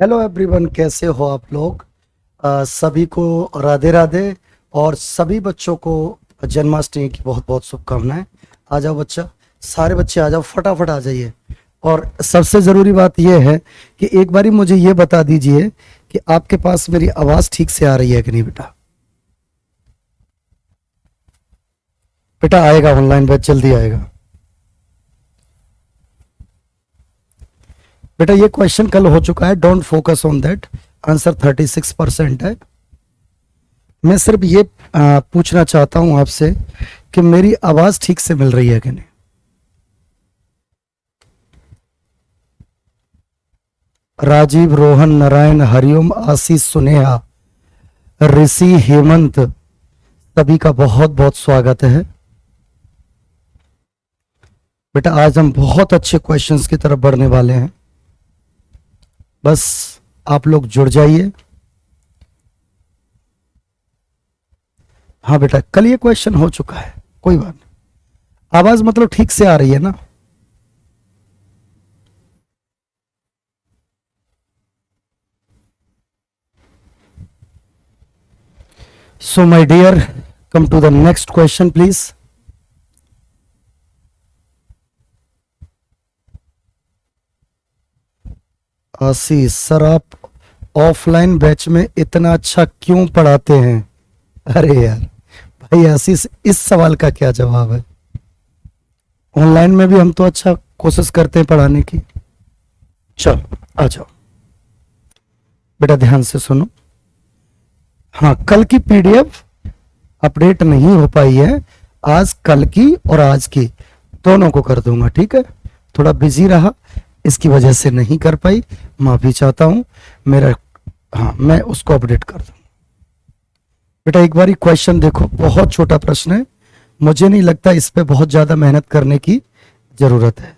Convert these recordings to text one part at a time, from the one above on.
Hello everyone, कैसे हो आप लोग। सभी को राधे राधे। और सभी बच्चों को जन्माष्टमी की बहुत बहुत शुभकामनाएं। आ जाओ बच्चा, सारे बच्चे आ जाओ, फटाफट आ जाइए। और सबसे ज़रूरी बात यह है कि एक बारी मुझे ये बता दीजिए कि आपके पास मेरी आवाज़ ठीक से आ रही है कि नहीं। बेटा बेटा आएगा ऑनलाइन बैच, जल्दी आएगा। बेटा ये क्वेश्चन कल हो चुका है, don't focus on that. Answer 36% है। मैं सिर्फ ये पूछना चाहता हूं आपसे कि मेरी आवाज ठीक से मिल रही है कि नहीं। राजीव, रोहन, नारायण, हरिओम, आशीष, सुनेहा, ऋषि, हेमंत, सभी का बहुत बहुत स्वागत है। बेटा आज हम बहुत अच्छे क्वेश्चंस की तरफ बढ़ने वाले हैं, बस आप लोग जुड़ जाइए। हाँ बेटा, कल ये क्वेश्चन हो चुका है, कोई बात नहीं। आवाज मतलब ठीक से आ रही है ना। So my dear, come to the next question please. Ashish sir, आप ऑफलाइन बैच में इतना अच्छा क्यों पढ़ाते हैं। अरे यार भाई आशीष, इस सवाल का क्या जवाब है। ऑनलाइन में भी हम तो अच्छा कोशिश करते हैं पढ़ाने की। चलो आ जाओ बेटा, ध्यान से सुनो। हाँ, कल की पीडीएफ अपडेट नहीं हो पाई है। आज कल की और आज की दोनों को कर दूंगा, ठीक है। थोड़ा बिजी रहा, इसकी वजह से नहीं कर पाई, माफी चाहता हूं मेरा। हाँ, मैं उसको अपडेट कर दूंगा। बेटा एक बारी क्वेश्चन देखो, बहुत छोटा प्रश्न है। मुझे नहीं लगता इस पे बहुत ज्यादा मेहनत करने की जरूरत है।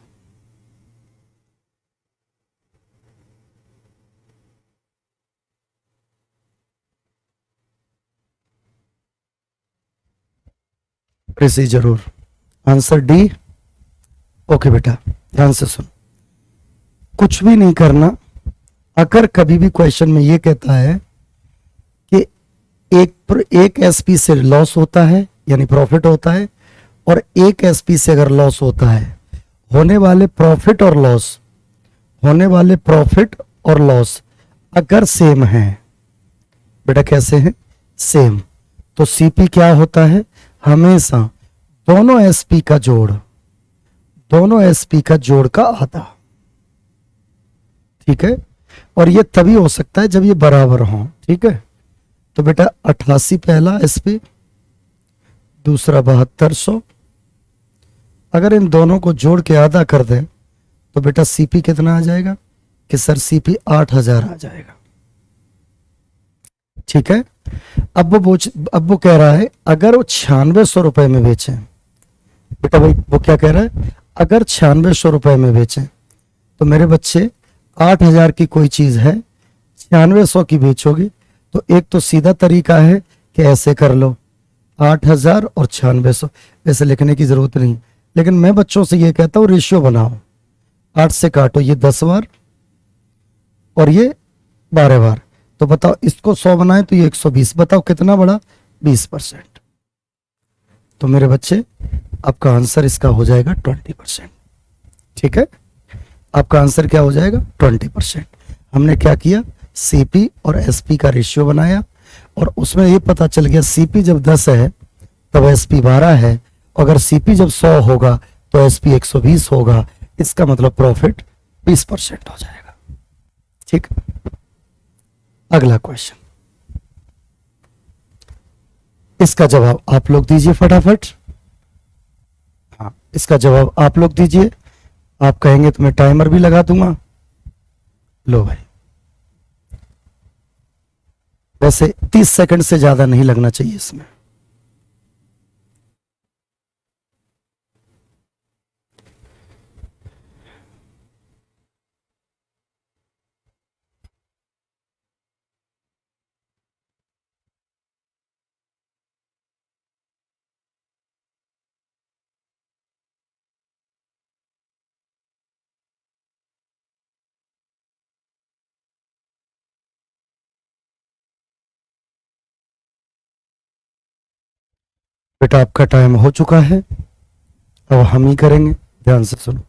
ऋषि जरूर। Answer D. ओके बेटा, ध्यान से सुन। कुछ भी नहीं करना। अगर कभी भी क्वेश्चन में ये कहता है कि एक एसपी से लॉस होता है यानी प्रॉफिट होता है, और एक एसपी से अगर लॉस होता है, होने वाले प्रॉफिट और लॉस होने वाले प्रॉफिट और लॉस अगर सेम है। बेटा कैसे है सेम, तो सीपी क्या होता है, हमेशा दोनों एसपी का जोड़, दोनों एसपी का जोड़ का आधा। ठीक है। और ये तभी हो सकता है जब ये बराबर हो। ठीक है। तो बेटा 88 पहला एसपी, दूसरा 7200। अगर इन दोनों को जोड़ के आधा कर दें तो बेटा सीपी कितना आ जाएगा कि सर सीपी 8000 आ जाएगा। ठीक है। अब वो कह रहा है अगर वो 9600 रुपए में बेचें। बेटा भाई वो क्या कह रहा है, अगर 9600 रुपए में बेचें तो मेरे बच्चे 8000 की कोई चीज है, 9600 की बेचोगे। तो एक तो सीधा तरीका है कि ऐसे कर लो, 8000 और 9600। ऐसे लिखने की जरूरत नहीं, लेकिन मैं बच्चों से ये कहता हूँ रेशियो बनाओ। 8 से काटो ये 10 बार और ये 12 बार। तो बताओ इसको 100 बनाए तो ये 120। बताओ कितना बड़ा, 20%। तो मेरे बच्चे आपका आंसर इसका हो जाएगा 20%। ठीक है। आपका आंसर क्या हो जाएगा 20%। हमने क्या किया, सीपी और एसपी का रेशियो बनाया, और उसमें ये पता चल गया सीपी जब 10 है तब एसपी 12 है। अगर सीपी जब 100 होगा तो एसपी 120 होगा। इसका मतलब प्रॉफिट 20% हो जाएगा। ठीक। अगला क्वेश्चन, इसका जवाब आप लोग दीजिए फटाफट। हाँ, इसका जवाब आप लोग दीजिए। आप कहेंगे तो मैं टाइमर भी लगा दूंगा। लो भाई, वैसे 30 सेकंड से ज्यादा नहीं लगना चाहिए इसमें। बेटा आपका टाइम हो चुका है, अब हम ही करेंगे। ध्यान से सुनो,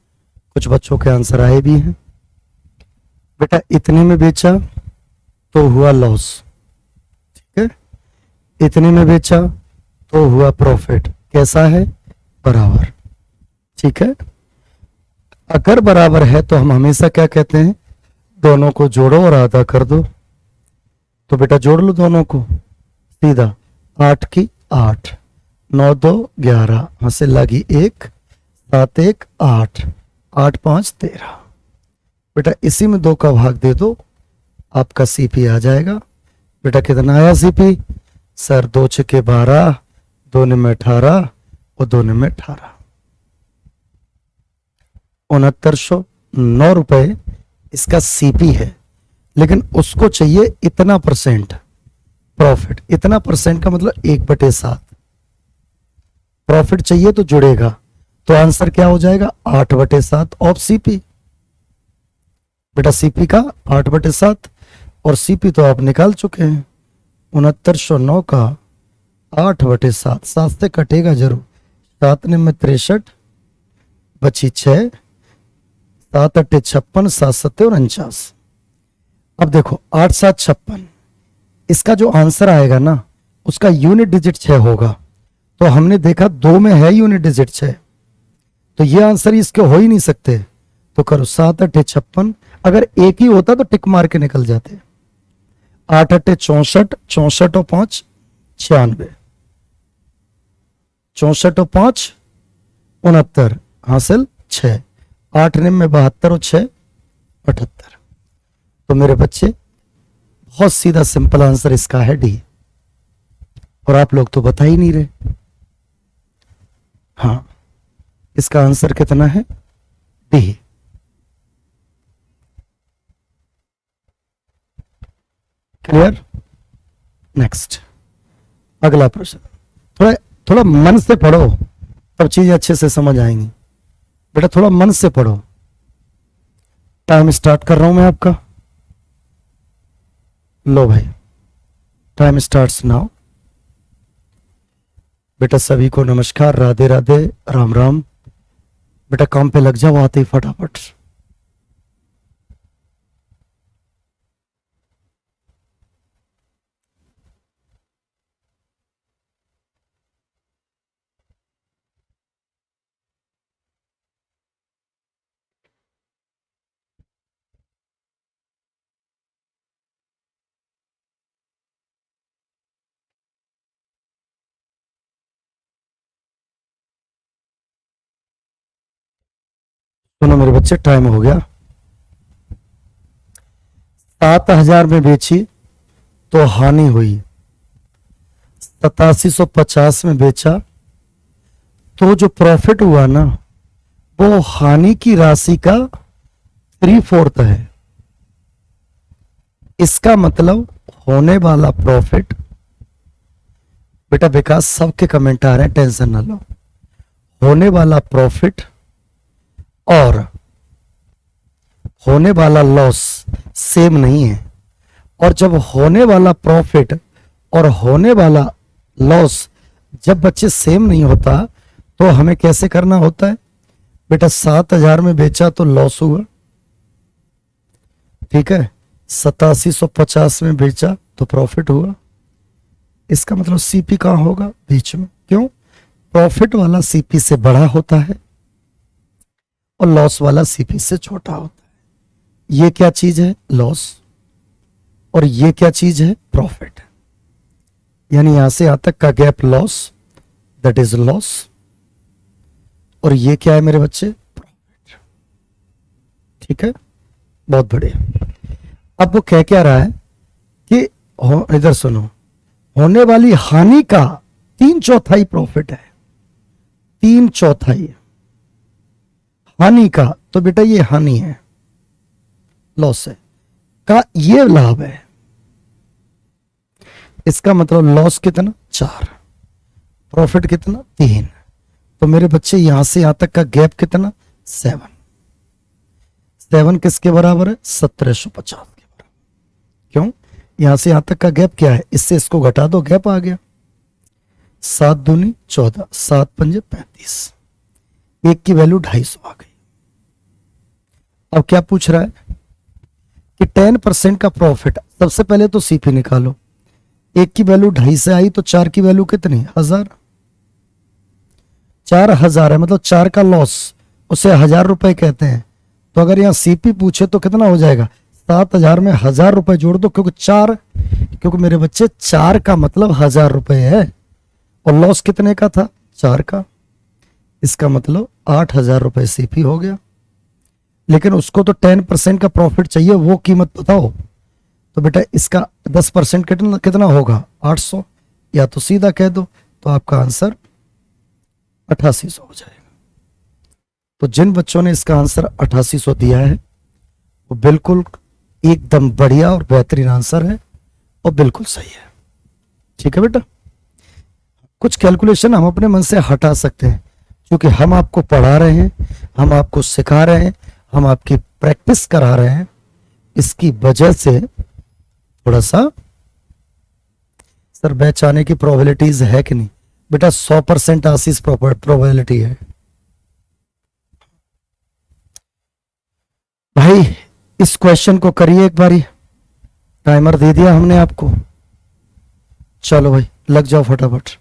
कुछ बच्चों के आंसर आए भी हैं। बेटा इतने में बेचा तो हुआ लॉस, ठीक है, इतने में बेचा तो हुआ प्रॉफिट। कैसा है? बराबर, ठीक है। अगर बराबर है तो हम हमेशा क्या कहते हैं, दोनों को जोड़ो और आधा कर दो। तो बेटा जोड़ लो दोनों को सीधा, 8 की 8, 9 2 11, हंसे लगी 1, 7 1 8, 8 5 13। बेटा इसी में 2 का भाग दे दो, आपका सीपी आ जाएगा। बेटा कितना आया सीपी? सर 2 छके 12, 2 में 18 और 2 में 18, 6909 रुपए इसका सीपी है। लेकिन उसको चाहिए इतना परसेंट प्रॉफिट। इतना परसेंट का मतलब 1/7 प्रॉफिट चाहिए, तो जुड़ेगा। तो आंसर क्या हो जाएगा? 8/7 ऑफ सीपी। बेटा सीपी का 8/7 और सीपी तो आप निकाल चुके हैं। 6909 का 8/7, 7 से कटेगा जरूर। 7 में 63 बची 6, 7 8 56, 7 7 49। अब देखो 8 7 56, इसका जो आंसर आएगा ना उसका यूनिट डिजिट 6 होगा। तो हमने देखा 2 में है यूनिट डिजिट 6, तो ये आंसर इसके हो ही नहीं सकते। तो करो 7 8 56, अगर एक ही होता तो टिक मार के निकल जाते। 8 8 64, 64 और 5 96, 64 और 5 69, हासिल 6, 8 में 72 और 6 78। तो मेरे बच्चे बहुत सीधा सिंपल आंसर इसका है डी। और आप लोग तो बता ही नहीं रहे। हाँ, इसका आंसर कितना है? डी। क्लियर? नेक्स्ट, अगला प्रश्न। थोड़ा थोड़ा मन से पढ़ो तब चीजें अच्छे से समझ आएंगी। बेटा थोड़ा मन से पढ़ो। टाइम स्टार्ट कर रहा हूं मैं आपका। लो भाई, टाइम स्टार्ट्स नाउ। बेटा सभी को नमस्कार, राधे राधे, राम राम। बेटा काम पे लग जाओ आते ही फटाफट। सुनो मेरे बच्चे, टाइम हो गया। 7000 में बेची तो हानि हुई, 8750 में बेचा तो जो प्रॉफिट हुआ ना वो हानि की राशि का 3/4 है। इसका मतलब होने वाला प्रॉफिट, बेटा विकास सबके कमेंट आ रहे हैं, टेंशन ना लो। होने वाला प्रॉफिट और होने वाला लॉस सेम नहीं है। और जब होने वाला प्रॉफिट और होने वाला लॉस जब बच्चे सेम नहीं होता तो हमें कैसे करना होता है? बेटा 7000 में बेचा तो लॉस हुआ, ठीक है, 8750 में बेचा तो प्रॉफिट हुआ। इसका मतलब सीपी कहां होगा? बीच में। क्यों? प्रॉफिट वाला सीपी से बड़ा होता है और लॉस वाला सीपी से छोटा होता है। ये क्या चीज है? लॉस। और ये क्या चीज है? प्रॉफिट। यानी यहां से यहां तक का gap loss, that is loss. और ये क्या है मेरे बच्चे? प्रॉफिट। ठीक है, बहुत बढ़िया। अब वो कह क्या रहा है कि इधर सुनो, होने वाली हानि का 3/4 प्रॉफिट है। 3/4 हानि का, तो बेटा ये हानि है, लॉस है, का ये लाभ है। इसका मतलब लॉस कितना? 4, प्रॉफिट कितना? 3। तो मेरे बच्चे यहां से यहां तक का गैप कितना? 7। 7 किसके बराबर है? 1750 के बराबर। क्यों? यहां से यहां तक का गैप क्या है? इससे इसको घटा दो, गैप आ गया। 7 दूनी 14, 7 पंजे 35, एक की वैल्यू 250 आ गई। अब क्या पूछ रहा है कि 10% का प्रॉफिट, सबसे पहले तो सीपी निकालो। एक की वैल्यू 250 से आई तो 4 की वैल्यू कितनी, 1000। 4000 है, मतलब 4 का लॉस, उसे 1000 रुपए कहते हैं। तो अगर यहाँ सीपी पूछे तो कितना हो जाएगा, 7000 में 1000 रुपए जोड़ दो, क्योंकि मेरे बच्चे 4 का मतलब 1000 रुपए है और लॉस कितने का था, 4 का। इसका मतलब 8000 रुपए सीपी हो गया। लेकिन उसको तो 10% का प्रॉफिट चाहिए, वो कीमत बताओ। तो बेटा इसका 10% कितना कितना होगा, 800, या तो सीधा कह दो। तो आपका आंसर 8800 हो जाएगा। तो जिन बच्चों ने इसका आंसर 8800 दिया है वो बिल्कुल एकदम बढ़िया और बेहतरीन आंसर है और बिल्कुल सही है। ठीक है बेटा, कुछ कैलकुलेशन हम अपने मन से हटा सकते हैं क्योंकि हम आपको पढ़ा रहे हैं, हम आपको सिखा रहे हैं, हम आपकी प्रैक्टिस करा रहे हैं। इसकी वजह से थोड़ा सा सर बैच आने की प्रोबेबिलिटीज है कि नहीं, बेटा 100% आशीष प्रोबेबिलिटी है भाई। इस क्वेश्चन को करिए एक बारी, टाइमर दे दिया हमने आपको। चलो भाई लग जाओ फटाफट।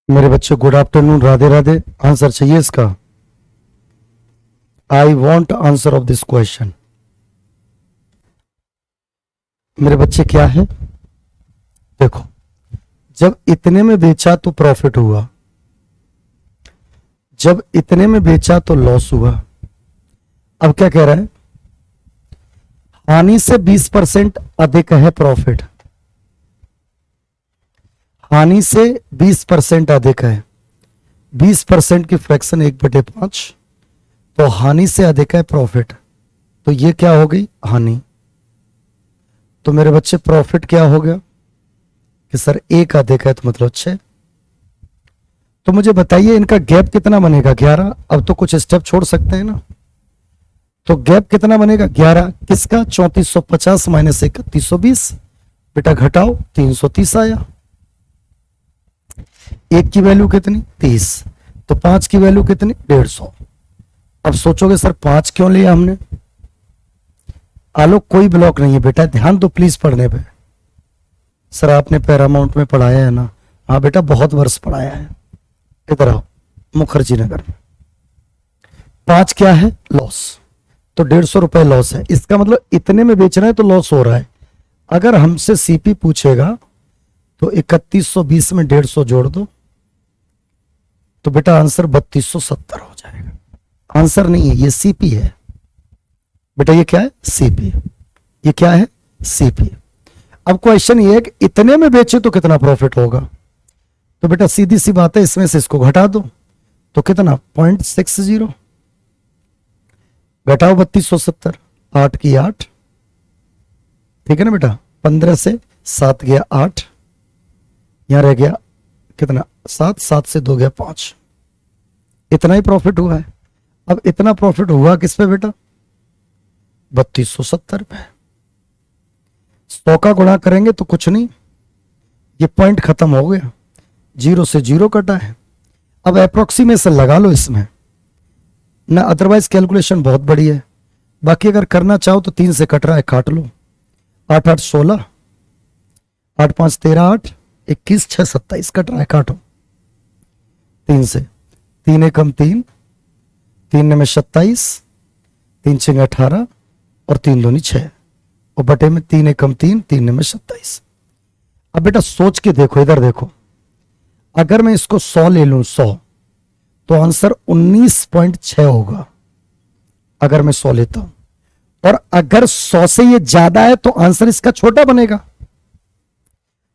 मेरे बच्चे good afternoon, Radhe Radhe. Answer चाहिए इसका, I want answer of this question. मेरे बच्चे क्या है, देखो जब इतने में बेचा तो प्रॉफिट हुआ, जब इतने में बेचा तो लॉस हुआ। अब क्या कह रहा है, हानि से 20% अधिक है प्रॉफिट, हानि से 20% अधिक है। 20% की फ्रैक्शन 1/5, तो हानि से अधिक है प्रॉफिट, तो ये क्या हो गई, हानि। तो मेरे बच्चे प्रॉफिट क्या हो गया कि सर 1 अधिक है तो मतलब 6। तो मुझे बताइए इनका गैप कितना बनेगा, 11। अब तो कुछ स्टेप छोड़ सकते हैं ना, तो गैप कितना बनेगा, 11 किसका, 3450 माइनस 3120। बेटा घटाओ, 330 आया। एक की वैल्यू कितनी, 30, तो 5 की वैल्यू कितनी, 150। अब सोचोगे सर 5 क्यों लिया हमने। आलोक कोई ब्लॉक नहीं है बेटा, ध्यान दो प्लीज पढ़ने पे। सर आपने पैरामाउंट में पढ़ाया है ना, हाँ बेटा बहुत वर्ष पढ़ाया है। इधर आओ, मुखर्जी नगर में 5 क्या है, लॉस, तो 150 रुपए लॉस है। इसका मतलब इतने में बेचना है तो लॉस हो रहा है। अगर हमसे सीपी पूछेगा तो 3120 में 150 जोड़ दो, तो बेटा आंसर 3270 हो जाएगा। आंसर नहीं है ये, सीपी है बेटा। ये क्या है, सीपी। ये क्या है, सीपी। अब क्वेश्चन ये है कि इतने में बेचे तो कितना प्रॉफिट होगा। तो बेटा सीधी सी बात है, इसमें से इसको घटा दो तो कितना, 0.60, घटाओ 3270, 8 की 8, ठीक है ना बेटा। 15 से 7 गया 8, यहां रह गया कितना, 7, 7 से 2 गया 5। इतना ही प्रॉफिट हुआ है। अब इतना प्रॉफिट हुआ किस पे बेटा, 3270 पे। 100 का गुणा करेंगे तो कुछ नहीं, ये पॉइंट खत्म हो गया, 0 से 0 कटा है। अब अप्रोक्सीमेशन लगा लो इसमें ना, अदरवाइज कैलकुलेशन बहुत बड़ी है। बाकी अगर करना चाहो तो 3 से कट रहा है, काट लो। 8 8 16, 8 5 13 8, 21 6 27 कट रहा है, काटो 3 से। 3 एकम 3, 3 में 27, 3 6 18 और 3 दूनी 6, और बटे में 3 एकम 3, 3 में 27। अब बेटा सोच के देखो, इधर देखो, अगर मैं इसको 100 ले लूं, 100, तो आंसर 19.6 होगा अगर मैं 100 लेता हूं। और अगर 100 से ये ज्यादा है तो आंसर इसका छोटा बनेगा।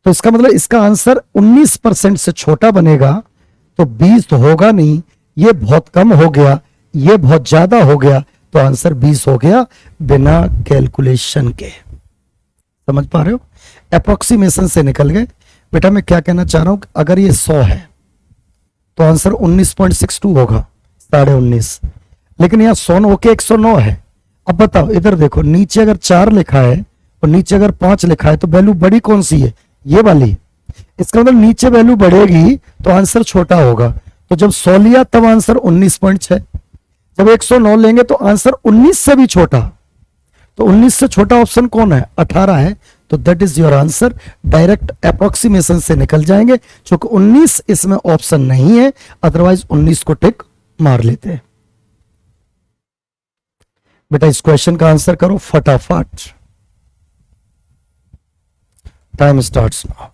तो इसका मतलब इसका आंसर 19% से छोटा बनेगा, तो 20 तो होगा नहीं, ये बहुत कम हो गया, ये बहुत ज्यादा हो गया, तो आंसर 20 हो गया बिना कैलकुलेशन के। समझ पा रहे हो? अप्रोक्सीमेशन से निकल गए। बेटा मैं क्या कहना चाह रहा हूं कि अगर ये 100 है तो आंसर 19.62 होगा, 19.5। लेकिन यहां 100 होके 109 है। अब बताओ, इधर देखो, नीचे अगर 4 लिखा है और नीचे अगर 5 लिखा है तो वैल्यू बड़ी कौन सी है? ये वाली। इसका मतलब नीचे वैल्यू बढ़ेगी तो आंसर छोटा होगा। तो जब 100 लिया तब आंसर 19.6, जब 109 लेंगे तो आंसर 19 से भी छोटा। तो 19 से छोटा ऑप्शन कौन है? 18 है। तो that is your answer. Direct approximation से निकल जाएंगे, क्योंकि 19 इसमें ऑप्शन नहीं है, अदरवाइज 19 को टिक मार लेते हैं। बेटा इस क्वेश्चन का आंसर करो फटाफट। Time starts now.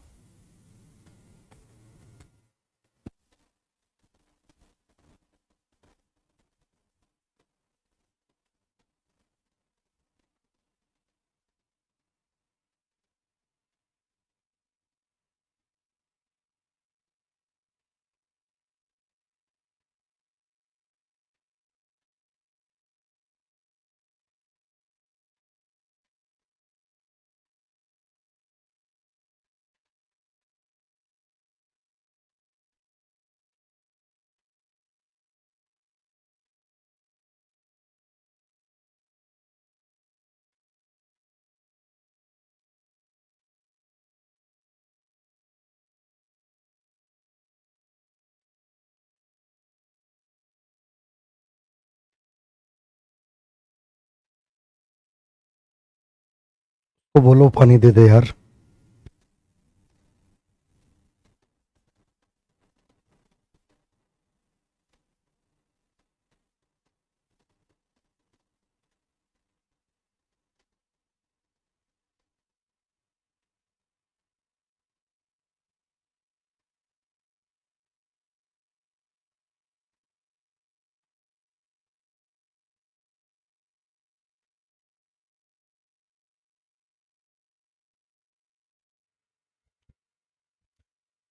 तो बोलो पानी दे दे यार।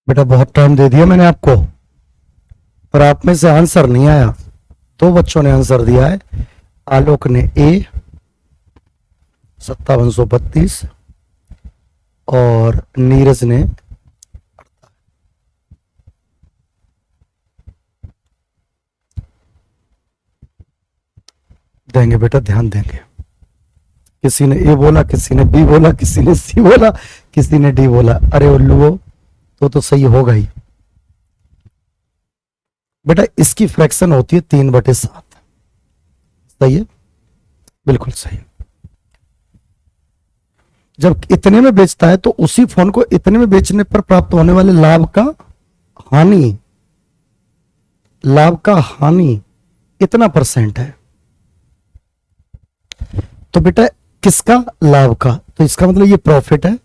बेटा बहुत टाइम दे दिया मैंने आपको, पर आप में से आंसर नहीं आया। 2 बच्चों ने आंसर दिया है। आलोक ने ए 5732 और नीरज ने देंगे। बेटा ध्यान देंगे। किसी ने ए बोला, किसी ने बी बोला, किसी ने सी बोला, किसी ने डी बोला। अरे उल्लुओ, तो सही होगा ही। बेटा इसकी फ्रैक्शन होती है 3/7। सही है, बिल्कुल सही। जब इतने में बेचता है तो उसी फोन को इतने में बेचने पर प्राप्त होने वाले लाभ का हानि इतना % है। तो बेटा किसका? लाभ का। तो इसका मतलब ये प्रॉफिट है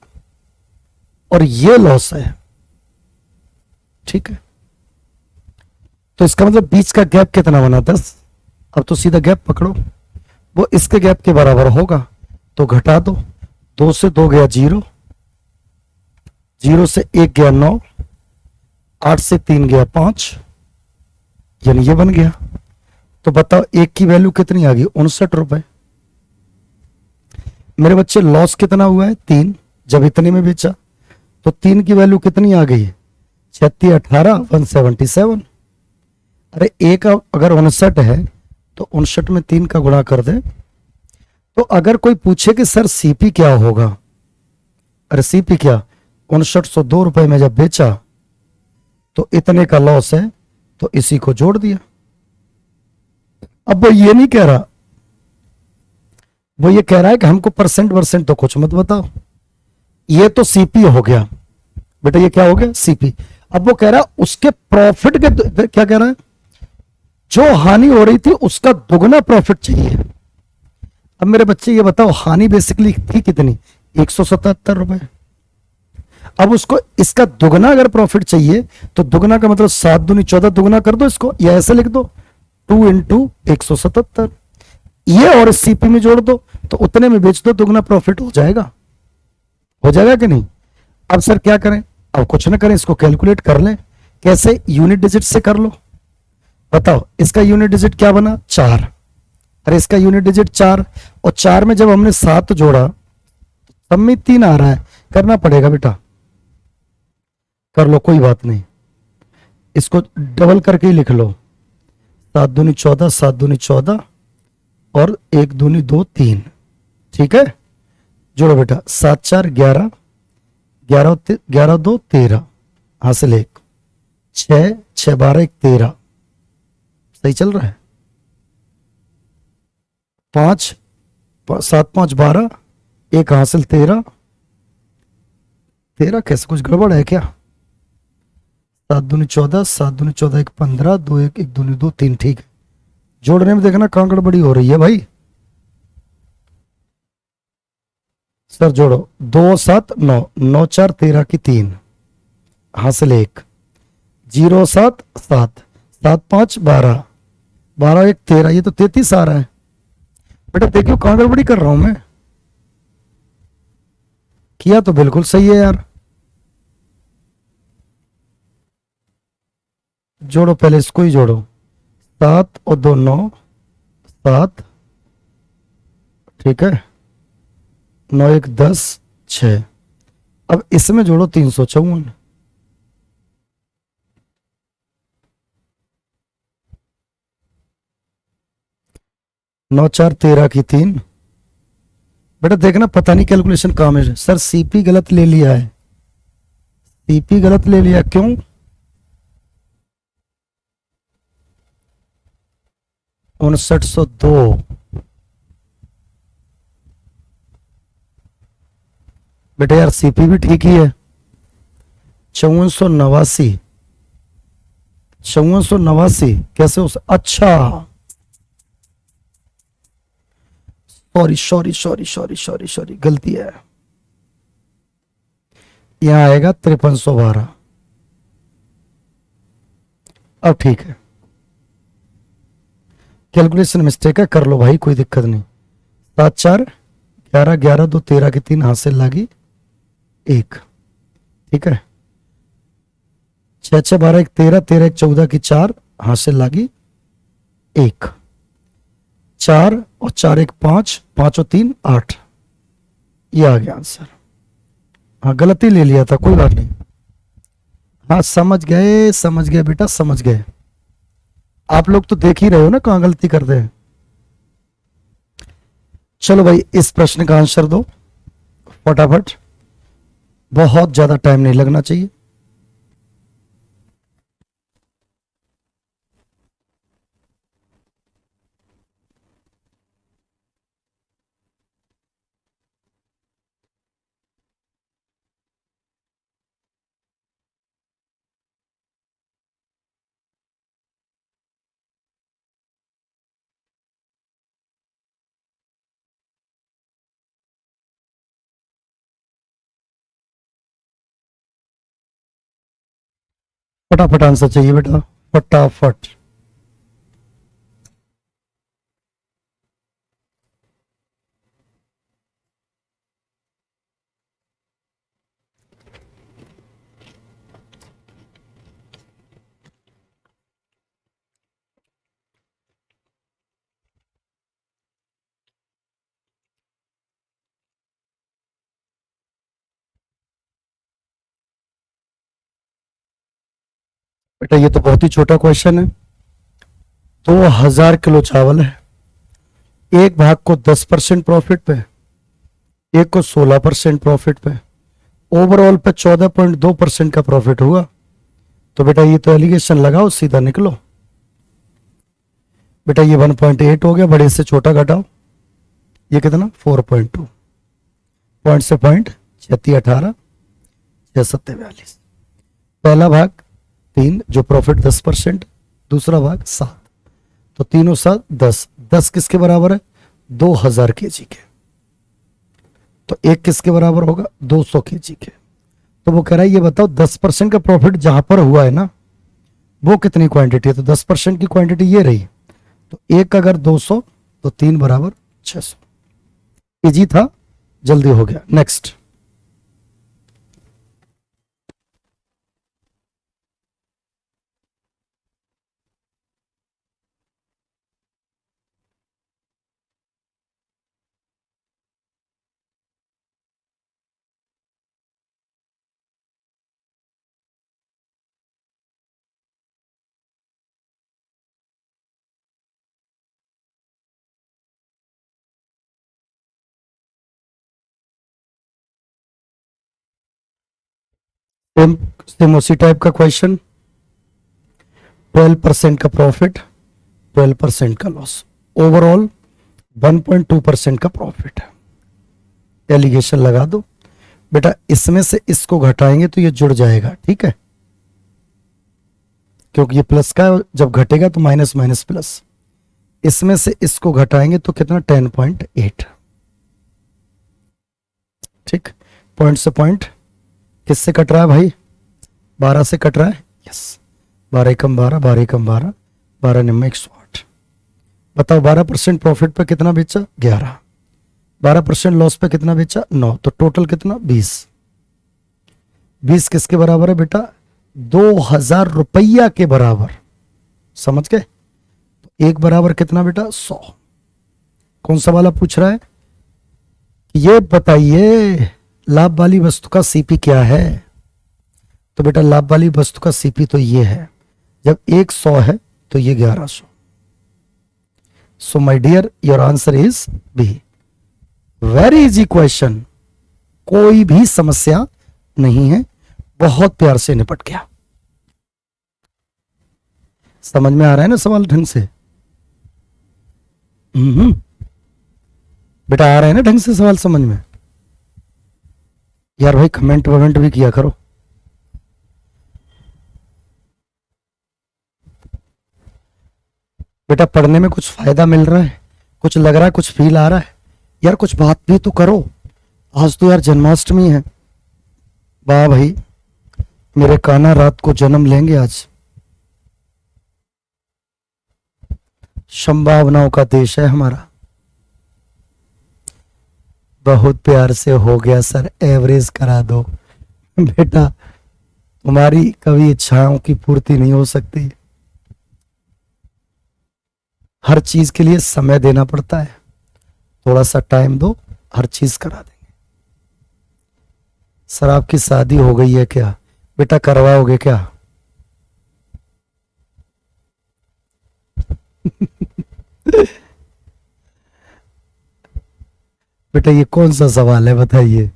और ये लॉस है। ठीक है, तो इसका मतलब बीच का गैप कितना बना? 10। अब तो सीधा गैप पकड़ो, वो इसके गैप के बराबर होगा, तो घटा दो। 2 से 2 गया 0, 0 से 1 गया 9, 8 से 3 गया 5, यानी ये बन गया। तो बताओ एक की वैल्यू कितनी आ गई? 59 रुपए। मेरे बच्चे लॉस कितना हुआ है? 3, जब इतने में बेचा। तो 3 की वैल्यू कितनी आ गई? 36 18 177। अरे एक अगर 59 है तो 59 में 3 का गुणा कर दे। तो अगर कोई पूछे कि सर सीपी क्या होगा, अरे सीपी क्या, 5902 रुपए में जब बेचा तो इतने का लॉस है, तो इसी को जोड़ दिया। अब वो ये नहीं कह रहा, वो ये कह रहा है कि हमको % तो कुछ मत बताओ। ये तो सीपी हो गया बेटा, ये क्या हो गया? सीपी। अब वो कह रहा है उसके प्रॉफिट के, क्या कह रहा है? जो हानि हो रही थी उसका दुगना प्रॉफिट चाहिए। अब मेरे बच्चे ये बताओ, हानि बेसिकली थी कितनी? 177 रुपए। अब उसको इसका दुगना अगर प्रॉफिट चाहिए तो दुगना का मतलब 7 दूनी 14, दुगना कर दो इसको, या ऐसे लिख दो 2 इंटू 177, ये और सीपी में जोड़ दो तो उतने में बेच दो, दुगना प्रॉफिट हो जाएगा कि नहीं। अब सर क्या करें, अब कुछ ना करें, इसको कैलकुलेट कर लें। कैसे, यूनिट डिजिट से कर लो। बताओ इसका यूनिट डिजिट क्या बना, 4, अरे इसका यूनिट डिजिट 4, और 4 में जब हमने 7 जोड़ा तब में 3 आ रहा है, करना पड़ेगा बेटा, कर लो कोई बात नहीं, इसको डबल करके ही लिख लो, 7 दूनी 14, 7 दूनी 14 और 1 दूनी 2, 3, ठीक है। जोड़ो बेटा, 7 4 11, 11 2 13, हासिल 1, 6 6 12 1 13, सही चल रहा है। 5 7 5 12, 1 हासिल 13, 13 कैसे, कुछ गड़बड़ है क्या। 7 दूनी 14, 7 दूनी 14 1 15, 2 1 1 दूनी 2 3, ठीक है। जोड़ने में देखना कहां गड़बड़ी हो रही है भाई। सर जोड़ो, 2 7 9, 9 4 13 की 3, हासिल 1, 0 7 7, 7 5 12, 12 1 13, ये तो 33 आ रहा है बेटा। देखियो कहां गड़बड़ी कर रहा हूं मैं, किया तो बिल्कुल सही है यार। जोड़ो, पहले इसको ही जोड़ो, 7 और 2 9, 7, ठीक है, 9 1 10 6। अब इसमें जोड़ो 354, 9 4 13 की 3। बेटा देखना पता नहीं कैलकुलेशन कहां में है। सर सीपी गलत ले लिया है, सीपी गलत ले लिया, क्यों। उनसठ 102, बेटा यार सीपी भी ठीक ही है। 5489, 5489 कैसे हो, अच्छा सॉरी गलती है, यहां आएगा 5312। अब ठीक है, कैलकुलेशन मिस्टेक है, कर लो भाई कोई दिक्कत नहीं। 7 4 11, 11 2 13 की 3, हासिल लागी 1, ठीक है। 6 6 12 1 13, 13 1 14 की 4, हासिल लागी 1, 4 और 4 1 5, 5 और 3 8, ये आ गया आंसर। हाँ गलती ले लिया था, कोई बात नहीं। हाँ समझ गए बेटा, समझ गए। आप लोग तो देख ही रहे हो ना कहां गलती करते हैं। चलो भाई इस प्रश्न का आंसर दो फटाफट, बहुत ज्यादा टाइम नहीं लगना चाहिए। फटाफट आंसर चाहिए बेटा, फटाफट। बेटा ये तो बहुत ही छोटा क्वेश्चन है। 2000 किलो चावल है, एक भाग को 10% प्रॉफिट पे, एक को 16% प्रॉफिट पे, ओवरऑल पे 14.2% का प्रॉफिट हुआ। तो बेटा ये तो एलिगेशन लगाओ, सीधा निकलो। बेटा ये 1.8 हो गया, बड़े से छोटा घटाओ, ये कितना 4.2, पॉइंट से पॉइंट 36 18 6 7 42। पहला भाग 3 जो प्रॉफिट 10%, दूसरा भाग 7, तो तीनों 7 10, 10 किसके बराबर है 2000 केजी के, तो एक किसके बराबर होगा 200 केजी के। तो वो कह रहा है ये बताओ 10% का प्रॉफिट जहां पर हुआ है ना, वो कितनी क्वांटिटी है? तो 10% की क्वांटिटी ये रही। तो एक अगर 200 तो 3 बराबर 600। इजी था, जल्दी हो गया। नेक्स्ट। सेम सेम उसी टाइप का क्वेश्चन। 12% का प्रॉफिट, 12% का लॉस, ओवरऑल 1.2% का प्रॉफिट है। एलिगेशन लगा दो बेटा, इसमें से इसको घटाएंगे तो ये जुड़ जाएगा, ठीक है, क्योंकि ये प्लस का है, जब घटेगा तो माइनस माइनस प्लस। इसमें से इसको घटाएंगे तो कितना? 10.8। ठीक, पॉइंट से पॉइंट किससे कट रहा है भाई? 12 से कट रहा है। यस, 12 कम 12, 12 कम 12, 12 निम्न 108। बताओ 12% प्रॉफिट पे कितना बेचा? 11। 12% लॉस पे कितना बेचा? 9। तो टोटल कितना? 20। 20 किसके बराबर है बेटा? 2000 रुपया के बराबर। समझ गए? तो एक बराबर कितना बेटा? 100। कौन सा वाला पूछ रहा है? ये बताइए लाभ वाली वस्तु का सीपी क्या है? तो बेटा लाभ वाली वस्तु का सीपी तो ये है, जब एक 100 है तो ये 1100। So my dear your answer is B. Very easy question, कोई भी समस्या नहीं है, बहुत प्यार से निपट गया। समझ में आ रहा है ना सवाल ढंग से? बेटा आ रहा है ना ढंग से सवाल समझ में? यार भाई कमेंट वमेंट भी किया करो। बेटा पढ़ने में कुछ फायदा मिल रहा है, कुछ लग रहा है, कुछ फील आ रहा है? यार कुछ बात भी तो करो। आज तो यार जन्माष्टमी है। वाह भाई, मेरे कान्हा रात को जन्म लेंगे आज। संभावनाओं का देश है हमारा। बहुत प्यार से हो गया सर, एवरेज करा दो। बेटा तुम्हारी कभी इच्छाओं की पूर्ति नहीं हो सकती, हर चीज के लिए समय देना पड़ता है। थोड़ा सा टाइम दो, हर चीज करा देंगे। सर आपकी शादी हो गई है क्या? बेटा करवाओगे क्या? बेटा ये कौन सा सवाल है बताइए?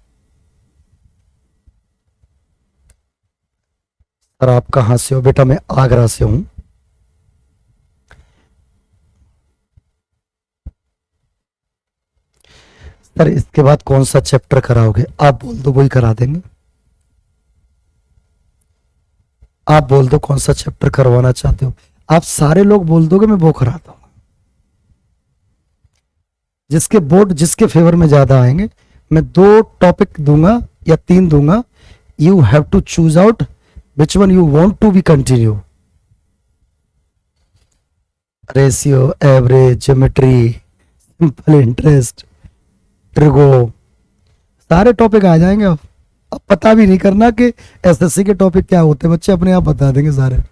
सर आप कहां से हो? बेटा मैं आगरा से हूं। सर इसके बाद कौन सा चैप्टर कराओगे? आप बोल दो, वही करा देंगे। आप बोल दो कौन सा चैप्टर करवाना चाहते हो। आप सारे लोग बोल दोगे, मैं वो कराता हूँ। जिसके बोर्ड जिसके फेवर में ज्यादा आएंगे, मैं 2 टॉपिक दूंगा या 3 दूंगा। You have to choose out which one you want to be continue. Ratio, average, geometry, simple interest, trigo, सारे टॉपिक आ जाएंगे। अब पता भी नहीं करना कि एसएससी के टॉपिक क्या होते हैं, बच्चे अपने आप बता देंगे सारे।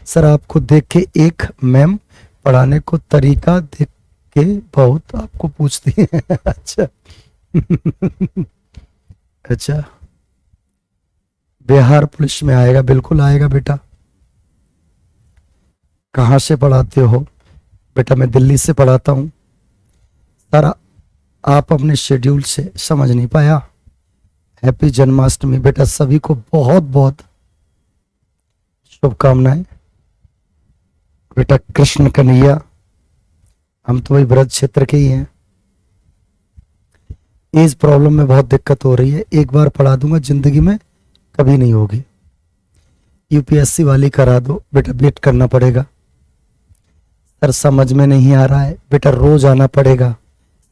सर आपको देख के एक मैम पढ़ाने को तरीका देख के बहुत आपको पूछती है। अच्छा। अच्छा, बिहार पुलिस में आएगा? बिल्कुल आएगा बेटा। कहाँ से पढ़ाते हो? बेटा मैं दिल्ली से पढ़ाता हूँ। सर आप अपने शेड्यूल से समझ नहीं पाया। हैप्पी जन्माष्टमी बेटा, सभी को बहुत बहुत शुभकामनाएं। बेटा कृष्ण कन्हैया, हम तो वही ब्रज क्षेत्र के ही हैं। इस प्रॉब्लम में बहुत दिक्कत हो रही है, एक बार पढ़ा दूंगा, जिंदगी में कभी नहीं होगी। यूपीएससी वाली करा दो बेटा, वेट करना पड़ेगा। सर समझ में नहीं आ रहा है बेटा, रोज आना पड़ेगा,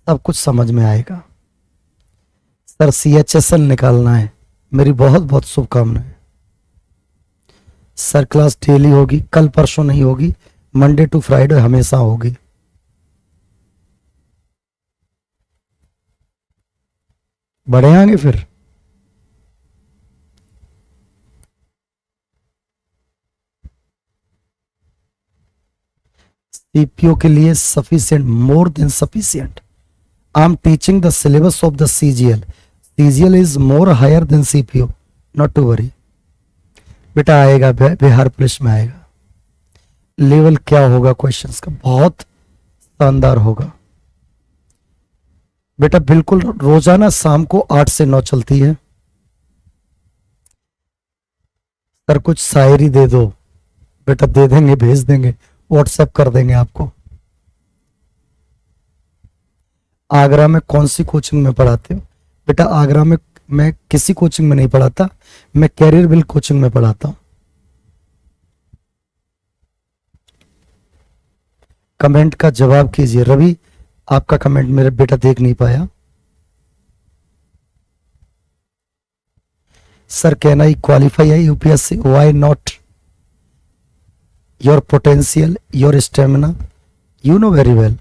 सब कुछ समझ में आएगा। सर CHSL निकालना है, मेरी बहुत बहुत शुभकामनाएं। सर क्लास डेली होगी, कल परसों नहीं होगी, मंडे टू फ्राइडे हमेशा होगी। बढ़े आगे फिर। सीपीओ के लिए sufficient, more than sufficient. I am teaching the syllabus of the CGL। CGL is more higher than CPO, not to worry. बेटा आएगा, बिहार पुलिस में आएगा। लेवल क्या होगा क्वेश्चंस का, बहुत शानदार होगा बेटा। बिल्कुल रोजाना शाम को 8 से 9 चलती है। सर कुछ शायरी दे दो। बेटा दे देंगे, भेज देंगे, व्हाट्सएप कर देंगे आपको। आगरा में कौन सी कोचिंग में पढ़ाते हो? बेटा आगरा में मैं किसी कोचिंग में नहीं पढ़ाता, मैं कैरियर बिल्ड कोचिंग में पढ़ाता हूं। कमेंट का जवाब कीजिए। रवि आपका कमेंट मेरा बेटा देख नहीं पाया। सर कैन आई क्वालिफाई है UPSC? Why not? Your potential, your stamina, you know very well.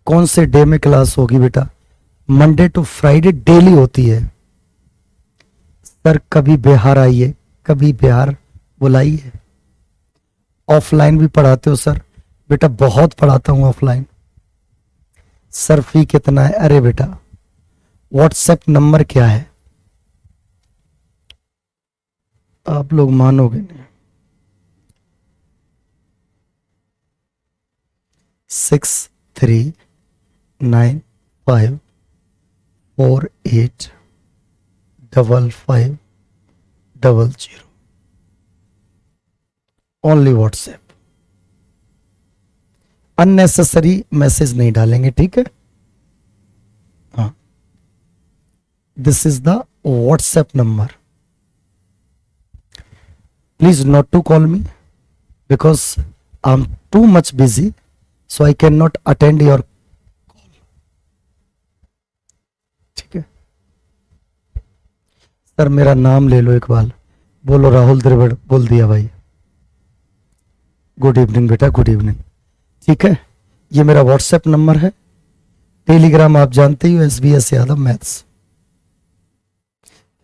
कौन से डे में क्लास होगी बेटा? मंडे टू फ्राइडे डेली होती है। सर कभी बिहार आइए, कभी बिहार बुलाइए। ऑफलाइन भी पढ़ाते हो सर? बेटा बहुत पढ़ाता हूं ऑफलाइन। सर फी कितना है? अरे बेटा व्हाट्सएप नंबर क्या है? आप लोग मानोगे नहीं। 6395485500। ओनली व्हाट्सएप, अननेसेसरी मैसेज नहीं डालेंगे, ठीक है? हाँ, this is the WhatsApp number. Please not to call me because I am too much busy, so I can not attend your call, ठीक है? सर मेरा नाम ले लो एक बार। बोलो राहुल द्रविड़। बोल दिया भाई। गुड इवनिंग बेटा, गुड इवनिंग। ठीक है, ये मेरा व्हाट्सएप नंबर है। टेलीग्राम आप जानते ही हो, SBS यादव मैथ्स।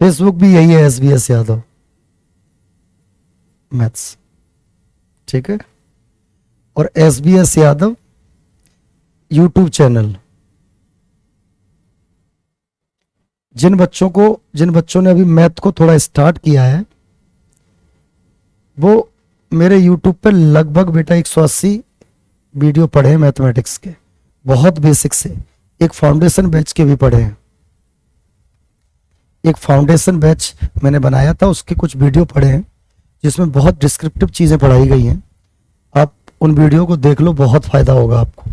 फेसबुक भी यही है, SBS यादव मैथ्स, ठीक है? और SBS यादव यूट्यूब चैनल। जिन बच्चों ने अभी मैथ को थोड़ा स्टार्ट किया है, वो मेरे यूट्यूब पे लगभग बेटा 180 वीडियो पढ़े हैं मैथमेटिक्स के, बहुत बेसिक से। एक फाउंडेशन बैच के भी पढ़े हैं। एक फाउंडेशन बैच मैंने बनाया था, उसके कुछ वीडियो पढ़े हैं जिसमें बहुत डिस्क्रिप्टिव चीजें पढ़ाई गई हैं। आप उन वीडियो को देख लो, बहुत फायदा होगा आपको,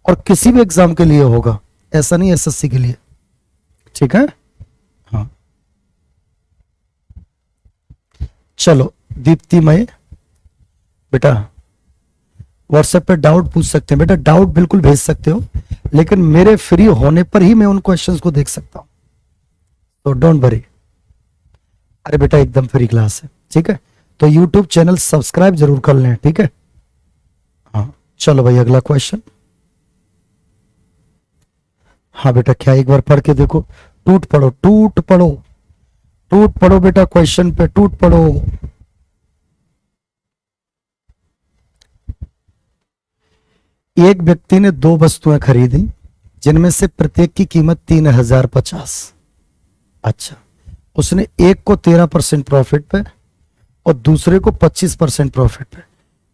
और किसी भी एग्जाम के लिए होगा, ऐसा नहीं SSC के लिए, ठीक है? हाँ चलो दीप्तिमय बेटा, व्हाट्सएप पे डाउट पूछ सकते हैं बेटा, डाउट बिल्कुल भेज सकते हो, लेकिन मेरे फ्री होने पर ही मैं उन क्वेश्चंस को देख सकता हूं, तो डोंट वरी। अरे बेटा एकदम फ्री क्लास है, ठीक है? तो यूट्यूब चैनल सब्सक्राइब जरूर कर लें, ठीक है? हाँ चलो भाई अगला क्वेश्चन। हाँ बेटा क्या, एक बार पढ़ के देखो। टूट पढ़ो, टूट पढ़ो, टूट पढ़ो बेटा, क्वेश्चन पे टूट पढ़ो। एक व्यक्ति ने 2 वस्तुएं खरीदी जिनमें से प्रत्येक की कीमत 3050। अच्छा, उसने एक को 13% प्रॉफिट पे और दूसरे को 25% प्रॉफिट पे।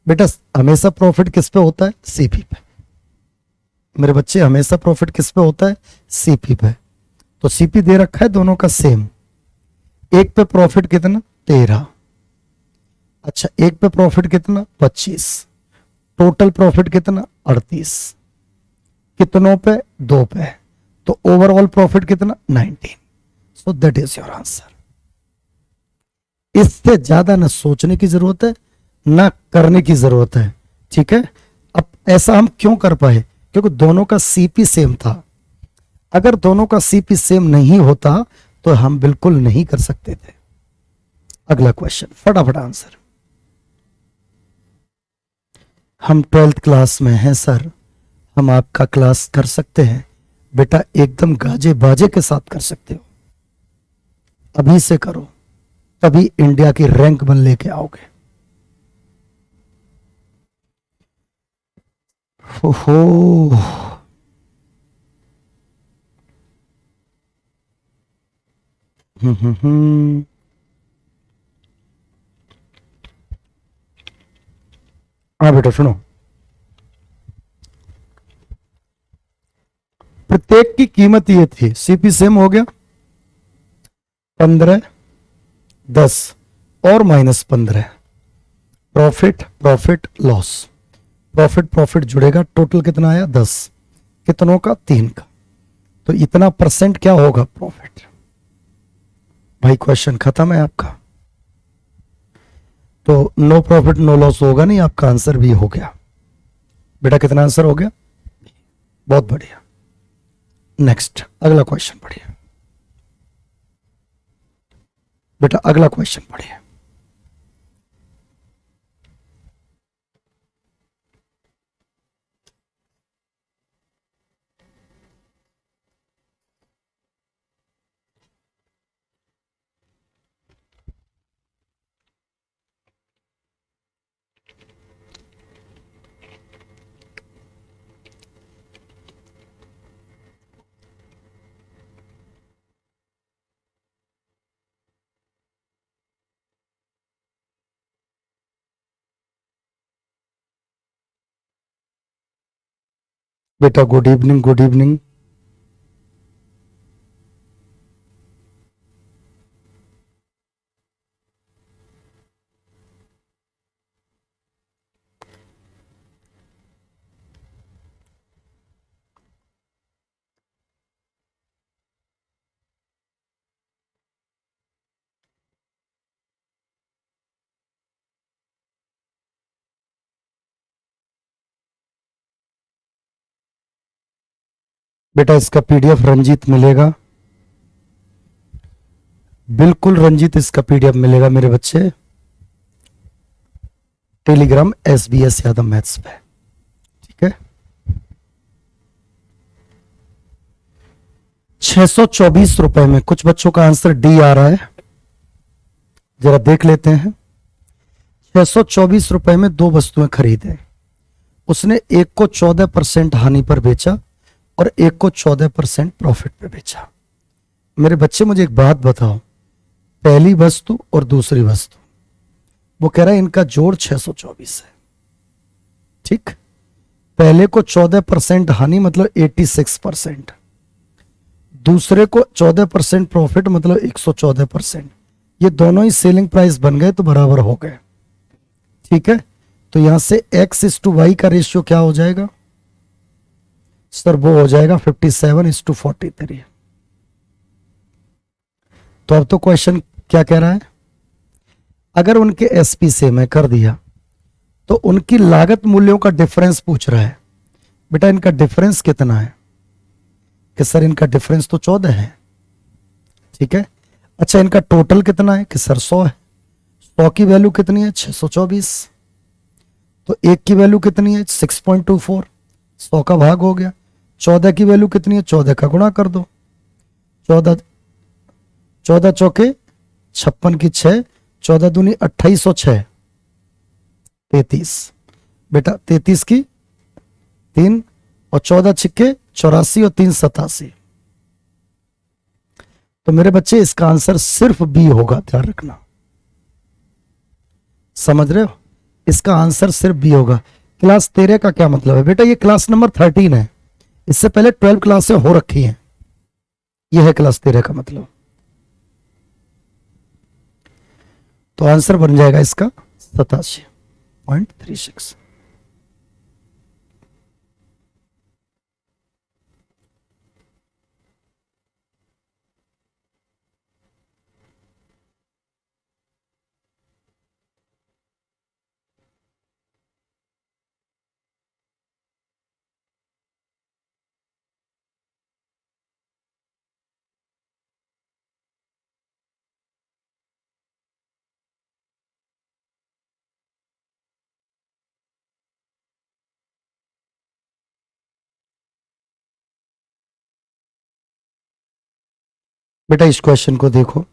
बेटा हमेशा प्रॉफिट किस पे होता है? CP पे। मेरे बच्चे हमेशा प्रॉफिट किस पे होता है? CP पे। तो CP दे रखा है दोनों का सेम। एक पे प्रॉफिट कितना? 13। अच्छा, एक पे प्रॉफिट कितना? 25। टोटल प्रॉफिट कितना? 38। कितनों पे? 2 पे। तो ओवरऑल प्रॉफिट कितना? 19। So that is your answer. इससे ज्यादा ना सोचने की जरूरत है ना करने की जरूरत है, ठीक है? अब ऐसा हम क्यों कर पाए? क्योंकि दोनों का CP सेम था। अगर दोनों का सीपी सेम नहीं होता तो हम बिल्कुल नहीं कर सकते थे। अगला क्वेश्चन, फटाफट आंसर। हम 12th क्लास में हैं सर, हम आपका क्लास कर सकते हैं। बेटा एकदम गाजे बाजे के साथ कर सकते हो, अभी से करो, तभी इंडिया की रैंक वन लेके आओगे। ओहो, हम्म। हाँ बेटा सुनो, प्रत्येक की कीमत ये थी, सीपी सेम हो गया 15, 10 और -15, profit profit loss, profit profit जुड़ेगा, टोटल कितना आया 10, कितनों का 3 का, तो इतना परसेंट क्या होगा प्रॉफिट। भाई क्वेश्चन खत्म है आपका, तो नो प्रॉफिट नो लॉस होगा नहीं, आपका आंसर भी हो गया। बेटा कितना आंसर हो गया, बहुत बढ़िया। नेक्स्ट अगला क्वेश्चन पढ़िए बेटा, अगला क्वेश्चन पढ़िए। बेटा गुड इवनिंग, गुड इवनिंग। बेटा इसका पीडीएफ रंजीत मिलेगा, बिल्कुल रंजीत, इसका पीडीएफ मिलेगा मेरे बच्चे, टेलीग्राम SBS यादव मैथ्स पे, ठीक है। 624 रुपए में, कुछ बच्चों का आंसर डी आ रहा है, जरा देख लेते हैं। 624 रुपए में दो वस्तुएं खरीदे, उसने एक को 14% हानि पर बेचा और एक को 14% प्रॉफिट पे बेचा। मेरे बच्चे मुझे एक बात बताओ, पहली वस्तु और दूसरी वस्तु, वो कह रहा है इनका जोड़ 624 है, ठीक। पहले को 14% हानि मतलब 86%, दूसरे को 14% प्रॉफिट मतलब 114%, ये दोनों ही सेलिंग प्राइस बन गए तो बराबर हो गए, ठीक है। तो यहां से X/Y का रेशियो क्या हो जाएगा सर, वो हो जाएगा 57/43। तो अब तो क्वेश्चन क्या कह रहा है, अगर उनके SP से मैं कर दिया तो उनकी लागत मूल्यों का डिफरेंस पूछ रहा है। बेटा इनका डिफरेंस कितना है, कि सर इनका डिफरेंस तो 14 है, ठीक है। अच्छा इनका टोटल कितना है, कि सर 100 है, 100 की वैल्यू कितनी है 624, तो एक की वैल्यू कितनी है 6.24, 100 का भाग हो गया, 14 की वैल्यू कितनी है 14 का गुणा कर दो, 14, 14 चौके 56 की 6, 14 दूनी 28 और 6 33, बेटा 33 की 3 और 14 छिक्के 84 और 3 87। तो मेरे बच्चे इसका आंसर सिर्फ बी होगा, ध्यान रखना, समझ रहे हो, इसका आंसर सिर्फ बी होगा। क्लास 13 का क्या मतलब है बेटा, ये क्लास नंबर 13 है, इससे पहले 12 क्लासें हो रखी हैं, यह है क्लास 13 का मतलब। तो आंसर बन जाएगा इसका 87.36। बेटा इस क्वेश्चन को देखो,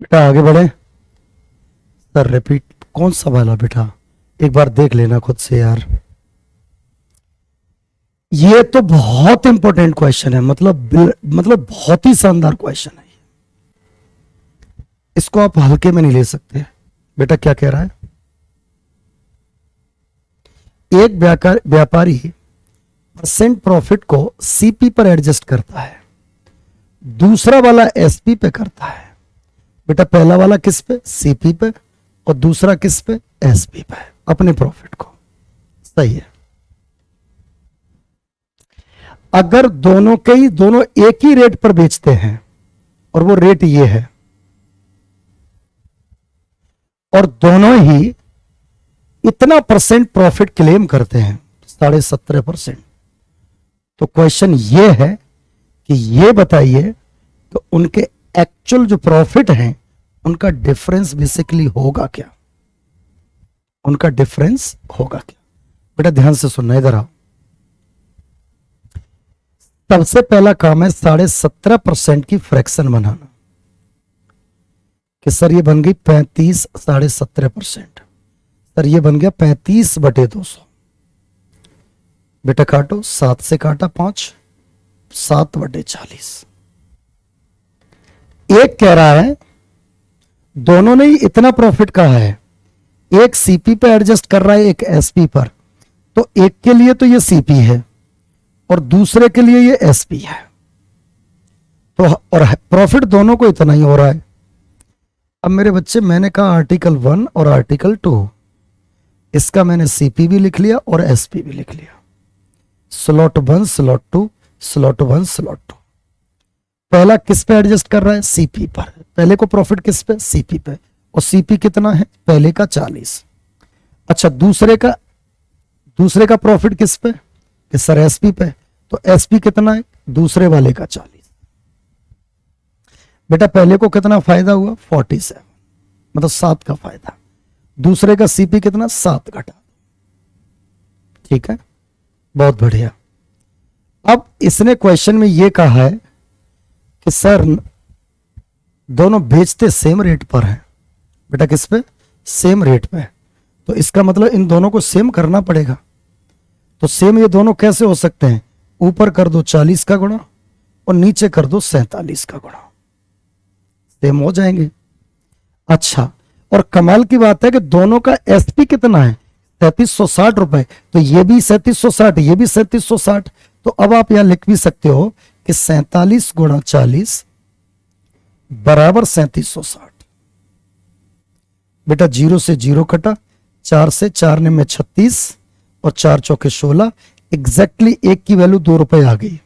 बेटा आगे बढ़े। सर रिपीट कौन सा वाला बेटा, एक बार देख लेना खुद से यार। ये तो बहुत इंपॉर्टेंट क्वेश्चन है, मतलब बहुत ही शानदार क्वेश्चन है। इसको आप हल्के में नहीं ले सकते। बेटा क्या कह रहा है, एक व्यापारी परसेंट प्रॉफिट को सीपी पर एडजस्ट करता है, दूसरा वाला एसपी पे करता है। बेटा पहला वाला किस पे, सीपी पे, और दूसरा किस पे, एसपी पे, अपने प्रॉफिट को। सही है। अगर दोनों एक ही रेट पर बेचते हैं और वो रेट ये है, और दोनों ही इतना परसेंट प्रॉफिट क्लेम करते हैं, 17.5%, तो क्वेश्चन ये है कि ये बताइए कि उनके एक्चुअल जो प्रॉफिट है उनका डिफरेंस बेसिकली होगा क्या, उनका डिफरेंस होगा क्या। बेटा ध्यान से सुनना, इधर आओ। सबसे पहला काम है 17.5% की फ्रैक्शन बनाना, कि सर ये बन गई 35 17.5%, सर ये बन गया 35/200। बेटा काटो, 7 से काटा 5, 7/40। एक कह रहा है दोनों ने ही इतना प्रॉफिट कहा है, एक सीपी पे एडजस्ट कर रहा है, एक एसपी पर, तो एक के लिए तो ये सीपी है और दूसरे के लिए ये एसपी है, तो और प्रॉफिट दोनों को इतना ही हो रहा है। अब मेरे बच्चे मैंने कहा आर्टिकल 1 और आर्टिकल 2, इसका मैंने सीपी भी लिख लिया और एसपी भी लिख लिया। Slot 1 slot 2 slot 1 slot 2। पहला किस पे एडजस्ट कर रहा है, सीपी पर। पहले को प्रॉफिट किस पे, सीपी पे, और सीपी कितना है, पहले का 40। अच्छा दूसरे का प्रॉफिट किस पे, कि सर एसपी पे, तो एसपी कितना है, दूसरे वाले का 40। बेटा पहले को कितना फायदा हुआ, 47, मतलब 7 का फायदा। दूसरे का सीपी कितना, 7 घटा। ठीक है, बहुत बढ़िया। अब इसने क्वेश्चन में यह कहा है कि सर दोनों बेचते सेम रेट पर हैं। बेटा किस पे, सेम रेट पे, तो इसका मतलब इन दोनों को सेम करना पड़ेगा। तो सेम ये दोनों कैसे हो सकते हैं, ऊपर कर दो 40 का गुणा और नीचे कर दो 47 का गुणा, सेम हो जाएंगे। अच्छा, और कमाल की बात है कि दोनों का एसपी कितना है, 3760 रुपए, तो ये भी 3760, ये भी 3760। तो अब आप यहां लिख भी सकते हो कि 47 गुणा 40 बराबर 3760। बेटा 0 से 0 कटा, 4 से 4 ने में 36 और 4 चौके 16, एग्जैक्टली एक की वैल्यू 2 रुपए आ गई।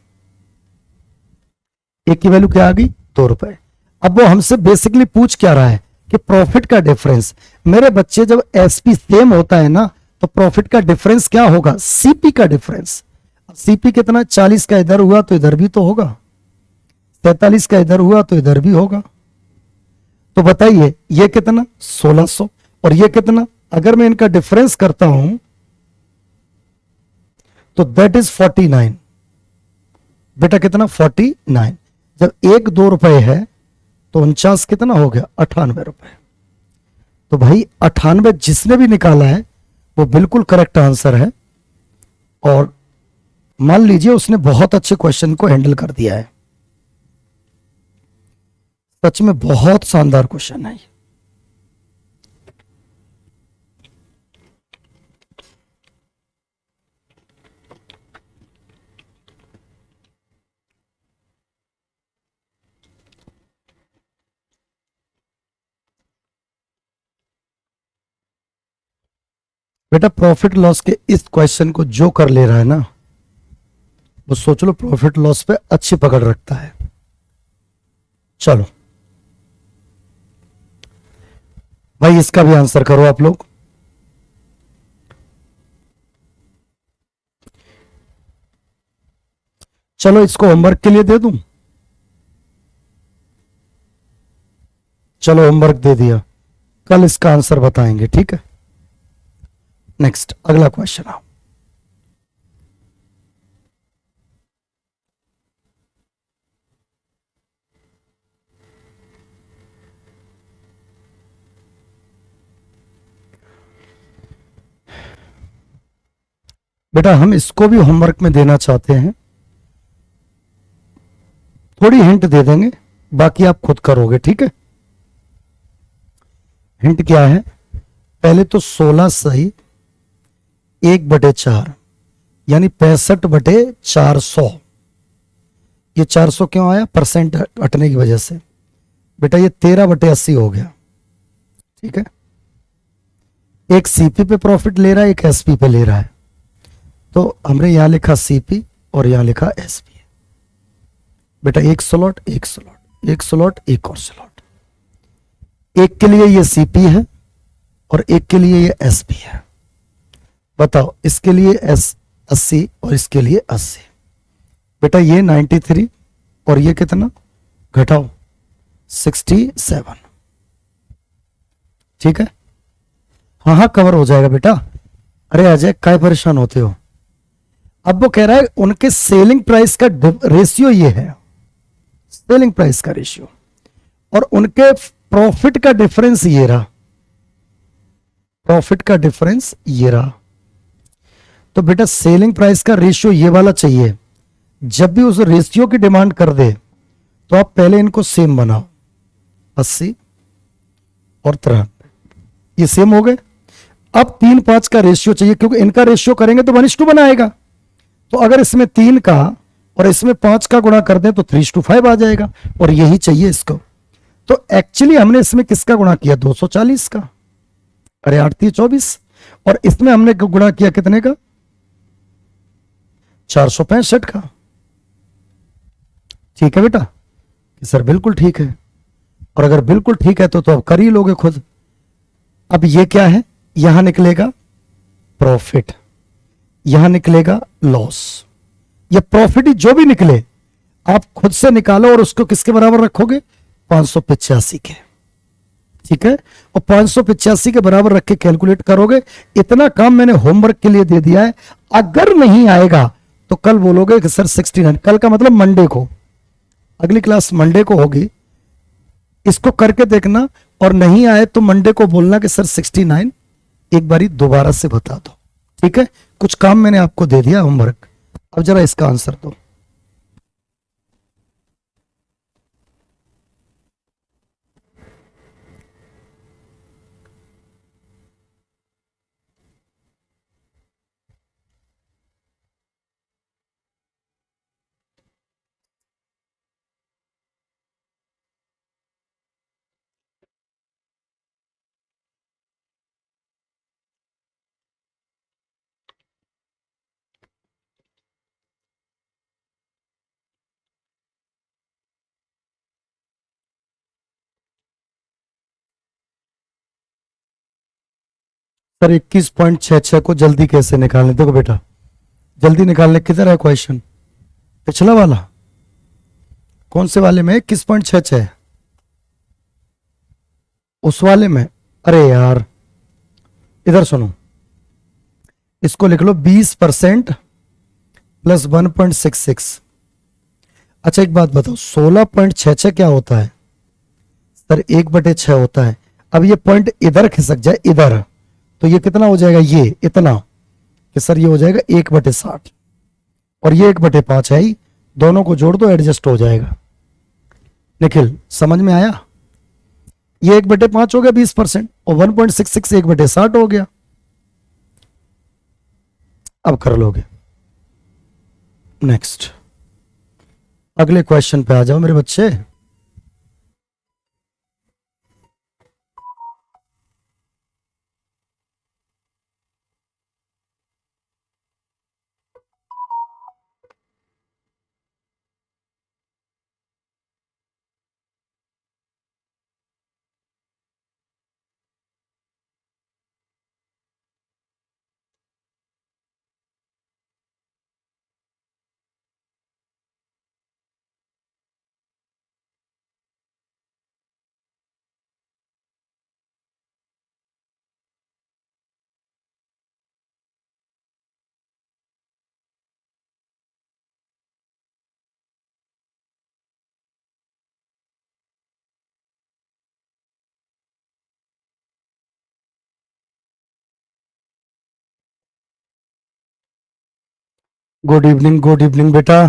एक की वैल्यू क्या आ गई, 2 रुपए। अब वो हमसे बेसिकली पूछ क्या रहा है कि प्रॉफिट का डिफरेंस। मेरे बच्चे जब एसपी सेम होता है ना, तो प्रॉफिट का डिफरेंस क्या होगा, सीपी का डिफरेंस। अब सीपी कितना, 40 का इधर हुआ तो इधर भी तो होगा, 43 का इधर हुआ तो इधर भी होगा। तो बताइए ये कितना, 1600, और ये कितना, अगर मैं इनका डिफरेंस करता हूं तो दैट इज 49। बेटा कितना, 49। जब 1 2 रुपए है तो 49 कितना हो गया, 98 रुपए। तो भाई 98 जिसने भी निकाला है वो बिल्कुल करेक्ट आंसर है, और मान लीजिए उसने बहुत अच्छे क्वेश्चन को हैंडल कर दिया है। सच में बहुत शानदार क्वेश्चन है। बेटा प्रॉफिट लॉस के इस क्वेश्चन को जो कर ले रहा है ना, वो सोच लो प्रॉफिट लॉस पे अच्छी पकड़ रखता है। चलो भाई इसका भी आंसर करो आप लोग। चलो इसको होमवर्क के लिए दे दूं। चलो होमवर्क दे दिया, कल इसका आंसर बताएंगे, ठीक है। नेक्स्ट अगला क्वेश्चन आओ। बेटा हम इसको भी होमवर्क में देना चाहते हैं, थोड़ी हिंट दे देंगे, बाकी आप खुद करोगे, ठीक है। हिंट क्या है, पहले तो 16 सही 1/4 यानी 65/400। ये 400 क्यों आया, परसेंट हटने की वजह से। बेटा ये 13/80 हो गया, ठीक है। एक सीपी पे प्रॉफिट ले रहा है, एक एसपी पे ले रहा है, तो हमने यहां लिखा सीपी और यहां लिखा एसपी। बेटा एक स्लॉट एक स्लॉट एक स्लॉट एक और स्लॉट, एक के लिए ये सीपी है और एक के लिए ये एसपी है। बताओ इसके लिए 80 और इसके लिए 80। बेटा ये 93 और ये कितना घटाओ 67, ठीक है। हाँ हाँ कवर हो जाएगा बेटा। अरे अजय काय परेशान होते हो। अब वो कह रहा है उनके सेलिंग प्राइस का रेशियो ये है, सेलिंग प्राइस का रेशियो, और उनके प्रॉफिट का डिफरेंस ये रहा, प्रॉफिट का डिफरेंस ये रहा। तो बेटा सेलिंग प्राइस का रेशियो ये वाला चाहिए। जब भी उस रेशियो की डिमांड कर दे तो आप पहले इनको सेम बनाओ, 80 और 93, ये सेम हो गए। अब 3-5 का रेशियो चाहिए, क्योंकि इनका रेशियो करेंगे तो 1:2 बनाएगा। तो अगर इसमें 3 का और इसमें 5 का गुणा कर दें तो 3:5 आ जाएगा, और यही चाहिए इसको। तो एक्चुअली हमने इसमें किसका गुणा किया, 240 का, अरे 8×3 = 24, और इसमें हमने गुणा किया कितने का, 465 का। ठीक है बेटा कि सर बिल्कुल ठीक है, और अगर बिल्कुल ठीक है तो अब कर ही लोगे खुद। अब ये क्या है, यहां निकलेगा प्रॉफिट, यहां निकलेगा लॉस। ये प्रॉफिट ही जो भी निकले आप खुद से निकालो और उसको किसके बराबर रखोगे, 585 के, ठीक है। और 585 के बराबर रख के कैलकुलेट करोगे। इतना काम मैंने होमवर्क के लिए दे दिया है, अगर नहीं आएगा तो कल बोलोगे कि सर 69, कल का मतलब मंडे को, अगली क्लास मंडे को होगी, इसको करके देखना, और नहीं आए तो मंडे को बोलना कि सर 69 एक बारी दोबारा से बता दो, ठीक है। कुछ काम मैंने आपको दे दिया होमवर्क, अब जरा इसका आंसर दो। सर 21.66 को जल्दी कैसे निकालने, देखो बेटा जल्दी निकालने किधर है क्वेश्चन, पिछला वाला, कौन से वाले में 21.66, उस वाले में। अरे यार इधर सुनो, इसको लिख लो 20% प्लस 1.66। अच्छा एक बात बताओ, 16.66 क्या होता है, सर 1/6 होता है। अब ये पॉइंट इधर खिसक जाए इधर, तो ये कितना हो जाएगा, ये इतना, कि सर ये हो जाएगा 1/60, और ये 1/5 है ही, दोनों को जोड़ दो एडजस्ट हो जाएगा। निखिल समझ में आया, ये 1/5 हो गया 20%, और 1.66 1/60 हो गया। अब कर लोगे। नेक्स्ट अगले क्वेश्चन पे आ जाओ मेरे बच्चे। गुड इवनिंग बेटा।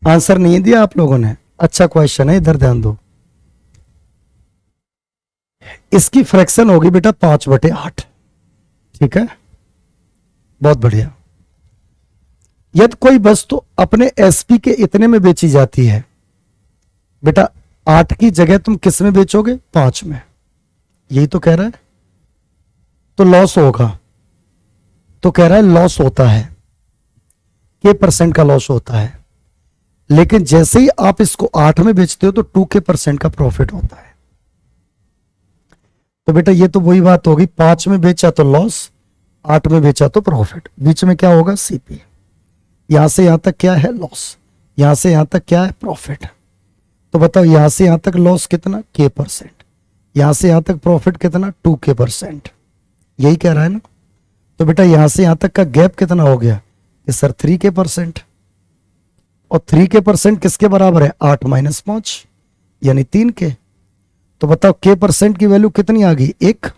आंसर नहीं दिया आप लोगों ने, अच्छा क्वेश्चन है, इधर ध्यान दो। इसकी फ्रैक्शन होगी बेटा 5/8। ठीक है, बहुत बढ़िया। यदि कोई वस्तु अपने एसपी के इतने में बेची जाती है, बेटा 8 की जगह तुम किस में बेचोगे? 5 में। यही तो कह रहा है। तो लॉस होगा, तो कह रहा है लॉस होता है, K% का लॉस होता है। लेकिन जैसे ही आप इसको 8 में बेचते हो तो 2K% का प्रॉफिट होता है। तो बेटा ये तो वही बात होगी, 5 में बेचा तो लॉस, 8 में बेचा तो प्रॉफिट। बीच में क्या होगा? सीपी। यहां से यहां तक क्या है? लॉस। यहां से यहां तक क्या है? प्रॉफिट। तो बताओ यहां से यहां तक लॉस कितना? K%। यहां से यहां तक प्रॉफिट कितना? 2K%। यही कह रहा है ना। तो बेटा यहां से यहां तक का गैप कितना हो गया? कि सर 3K%। और 3K% किसके बराबर है? 8 - 5 यानी 3K। तो बताओ K% की वैल्यू कितनी आ गई? 1।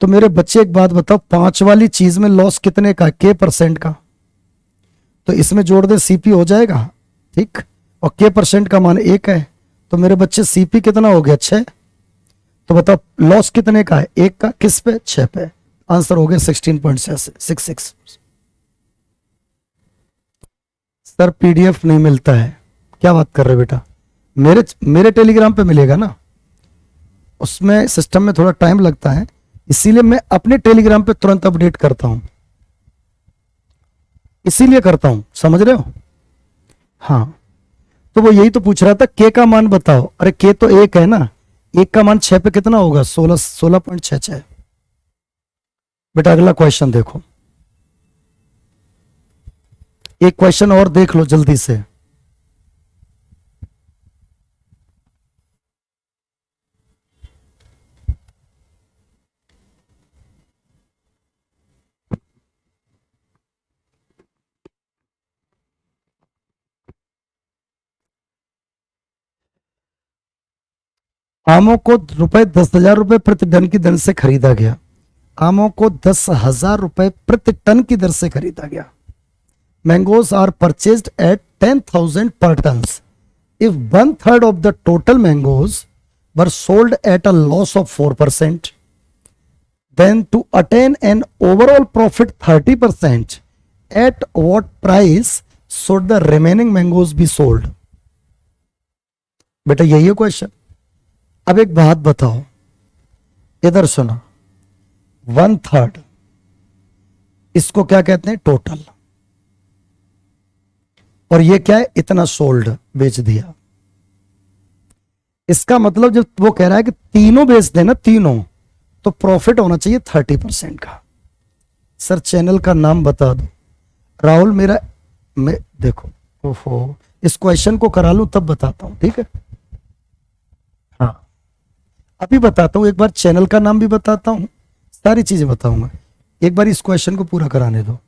तो मेरे बच्चे एक बात बताओ, 5 वाली चीज में लॉस कितने का? K% का। तो इसमें जोड़ दे, सीपी हो जाएगा। ठीक, और K% का मान 1 है। तो मेरे बच्चे सीपी कितना हो गया? 6। तो बताओ लॉस कितने का है? 1 का। किस पे? 6 पे। आंसर हो गया 16.66। सर पीडीएफ नहीं मिलता है, क्या बात कर रहे हो बेटा? मेरे टेलीग्राम पे मिलेगा ना, उसमें सिस्टम में थोड़ा टाइम लगता है, इसीलिए मैं अपने टेलीग्राम पे तुरंत अपडेट करता हूं, इसीलिए करता हूं, समझ रहे हो? हाँ, तो वो यही तो पूछ रहा था, के का मान बताओ। अरे के तो 1 है ना, 1 का मान 6 पे कितना होगा? 16.66। बेटा अगला क्वेश्चन देखो, एक क्वेश्चन और देख लो जल्दी से। आमों को रुपए 10,000 प्रति टन की दर से खरीदा गया। आमों को 10,000 रुपए प्रति टन की दर से खरीदा गया। Mangoes are purchased at 10,000 per tons. If 1/3 of the total mangoes were sold at a loss of 4%, then to attain an overall profit 30%, at what price should the remaining mangoes be sold? बेटा यही है question. अब एक बात बताओ, इधर सुनो, 1/3 इसको क्या कहते हैं? टोटल। और ये क्या है? इतना सोल्ड, बेच दिया। इसका मतलब जब वो कह रहा है कि तीनों बेच देना, तीनों, तो प्रॉफिट होना चाहिए 30% का। सर चैनल का नाम बता दो। राहुल मेरा, मैं देखो, ओहो, इस क्वेश्चन को करा लूं तब बताता हूं, ठीक है? हाँ, अभी बताता हूं, एक बार चैनल का नाम भी बताता हूं, सारी चीजें बताऊंगा। एक बार इस क्वेश्चन को पूरा कराने दो।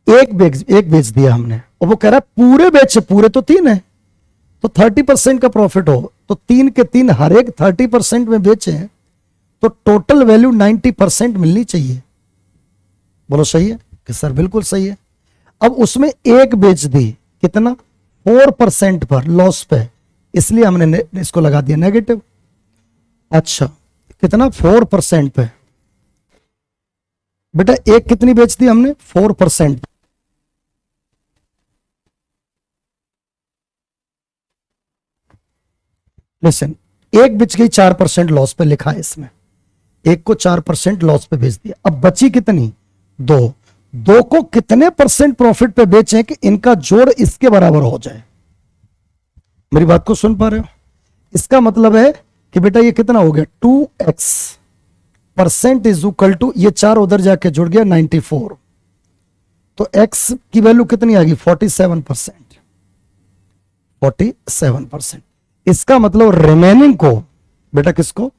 एक बेच दिया हमने, और वो कह रहा है पूरे बेचे, पूरे तो 3 है, तो 30% का प्रॉफिट हो, तो 3 के 3 हर एक 30% में बेचे, तो टोटल वैल्यू 90% मिलनी चाहिए। बोलो सही है? कि सर बिल्कुल सही है। अब उसमें एक बेच दी, कितना? 4% पर, लॉस पे, इसलिए हमने इसको लगा दिया नेगेटिव। अच्छा, कितना? 4% पे। बेटा एक कितनी बेच दी हमने? 4%। लिसन, एक बिच गई 4% लॉस पे, लिखा है इसमें, एक को 4% लॉस पे बेच दिया। अब बची कितनी? 2। 2 को कितने % प्रॉफिट पे बेचें कि इनका जोड़ इसके बराबर हो जाए? मेरी बात को सुन पा रहे हो? इसका मतलब है कि बेटा ये कितना हो गया? 2x % इज इक्वल टू, ये 4 उधर जाके जुड़ गया 94, तो x की वैल्यू कितनी आ गई? 47%। 47%। इसका मतलब रिमेनिंग को, बेटा किसको?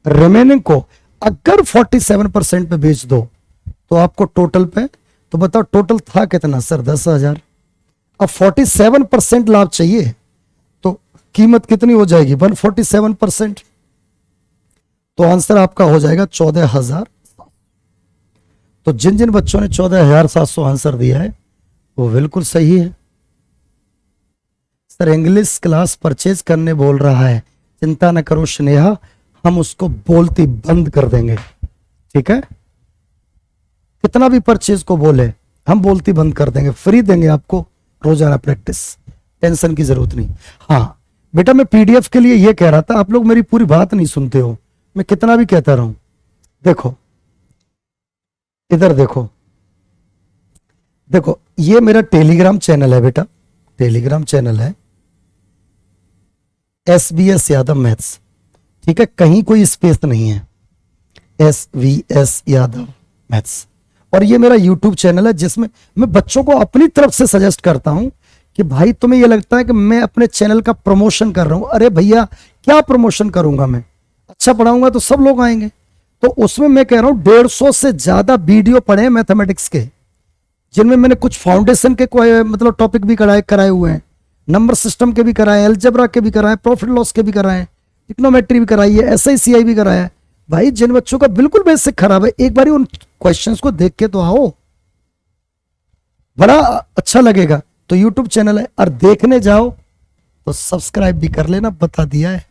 रिमेनिंग को अगर 47% पे बेच दो तो आपको टोटल पे, तो बताओ टोटल था कितना? सर 10,000। अब 47% लाभ चाहिए, तो कीमत कितनी हो जाएगी? 147%। तो आंसर आपका हो जाएगा 14,000। तो जिन जिन बच्चों ने 14,700 आंसर दिया है वो बिल्कुल सही है। सर इंग्लिश क्लास परचेज करने बोल रहा है, चिंता न करो स्नेहा, हम उसको बोलती बंद कर देंगे, ठीक है। कितना भी परचेज को बोले हम बोलती बंद कर देंगे, फ्री देंगे आपको रोजाना प्रैक्टिस, टेंशन की जरूरत नहीं। हाँ बेटा मैं पीडीएफ के लिए ये कह रहा था, आप लोग मेरी पूरी बात नहीं सुनते हो, मैं कितना भी कहता रहूं। देखो इधर देखो, देखो ये मेरा टेलीग्राम चैनल है बेटा, टेलीग्राम चैनल है SBS यादव मैथ्स, ठीक है, कहीं कोई स्पेस नहीं है, SVS यादव मैथ्स। और ये मेरा यूट्यूब चैनल है जिसमें मैं बच्चों को अपनी तरफ से सजेस्ट करता हूं कि भाई तुम्हें ये लगता है कि मैं अपने चैनल का प्रमोशन कर रहा हूं, अरे भैया क्या प्रमोशन करूंगा, मैं अच्छा पढ़ाऊंगा तो सब लोग आएंगे। तो उसमें मैं कह रहा हूं 150 से ज्यादा वीडियो पढ़े मैथमेटिक्स के, जिनमें मैंने कुछ फाउंडेशन के कोई मतलब टॉपिक भी कराए हुए हैं, नंबर सिस्टम के भी कराए, अलजेब्रा के भी कराए, प्रॉफिट लॉस के भी कराए, ट्रिग्नोमेट्री भी कराई है, SI CI भी कराया है। भाई जिन बच्चों का बिल्कुल बेसिक खराब है एक बार उन क्वेश्चंस को देख के तो आओ, बड़ा अच्छा लगेगा। तो यूट्यूब चैनल है, और देखने जाओ तो सब्सक्राइब भी कर लेना, बता दिया है,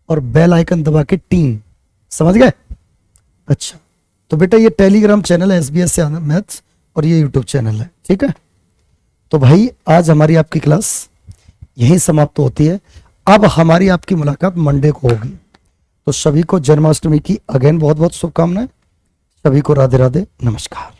और बेल आइकन दबा के टीम, समझ गए। अच्छा तो बेटा ये टेलीग्राम चैनल है SBS मैथ्स, और ये यूट्यूब चैनल है, ठीक है। तो भाई आज हमारी आपकी क्लास यहीं समाप्त होती है, अब हमारी आपकी मुलाकात मंडे को होगी। तो सभी को जन्माष्टमी की अगेन बहुत बहुत शुभकामनाएं, सभी को राधे राधे, नमस्कार।